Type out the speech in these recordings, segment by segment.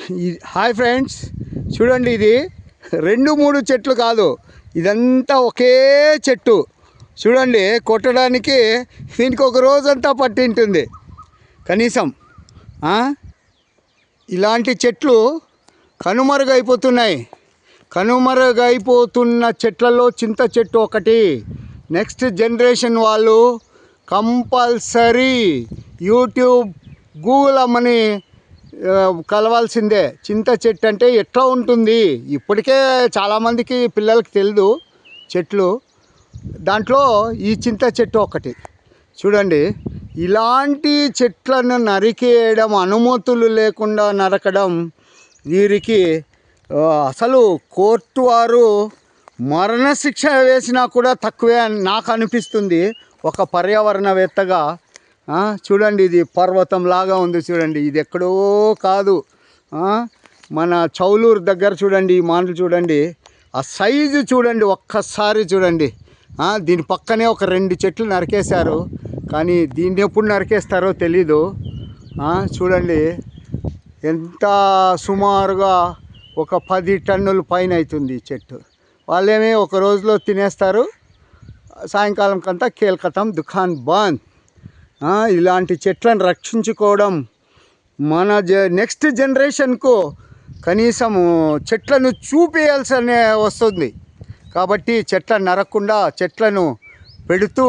Hi friends, చూడండి, ఇది 2-3 చెట్లు కాదు, ఇదంతా ఒకే చెట్టు. చూడండి, కొట్టడానికి దీనికి ఒక రోజంతా పట్టింటుంది కనీసం. ఇలాంటి చెట్లు కనుమరుగైపోతున్నాయి. కనుమరుగైపోతున్న చెట్లలో చింత చెట్టు ఒకటి. నెక్స్ట్ జనరేషన్ వాళ్ళు కంపల్సరీ యూట్యూబ్, గూగుల్ అమ్మని కలవాల్సిందే. చింత చెట్టు అంటే ఎట్లా ఉంటుంది ఇప్పటికే చాలామందికి పిల్లలకి తెలియదు చెట్లు. దాంట్లో ఈ చింత చెట్టు ఒకటి. చూడండి, ఇలాంటి చెట్లను నరికేయడం, అనుమతులు లేకుండా నరకడం, వీరికి అసలు కోర్టు వారు మరణశిక్ష వేసినా కూడా తక్కువే అని నాకు అనిపిస్తుంది ఒక పర్యావరణవేత్తగా. చూడండి, ఇది పర్వతం లాగా ఉంది. చూడండి, ఇది ఎక్కడో కాదు, మన చౌలూరు దగ్గర. చూడండి, ఈ మాటలు చూడండి, ఆ సైజు చూడండి, ఒక్కసారి చూడండి. దీని పక్కనే ఒక 2 చెట్లు నరికేశారు, కానీ దీన్ని ఎప్పుడు నరికేస్తారో తెలీదు. చూడండి, ఎంత సుమారుగా ఒక 10 టన్నుల పైన అవుతుంది ఈ చెట్టు. వాళ్ళేమీ ఒక రోజులో తినేస్తారు, సాయంకాలం కంతా కేల్కతం, దుకాన్ బంద్. ఇలాంటి చెట్లను రక్షించుకోవడం మన నెక్స్ట్ జనరేషన్కు కనీసం చెట్లను చూపేయాల్సి వస్తుంది. కాబట్టి చెట్లను నరకకుండా చెట్లను పెడుతూ,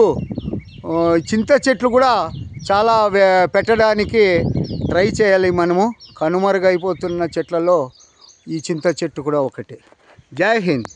చింత చెట్లు కూడా చాలా పెట్టడానికి ట్రై చేయాలి మనము. కనుమరుగైపోతున్న చెట్లలో ఈ చింత చెట్టు కూడా ఒకటి. జై హింద్.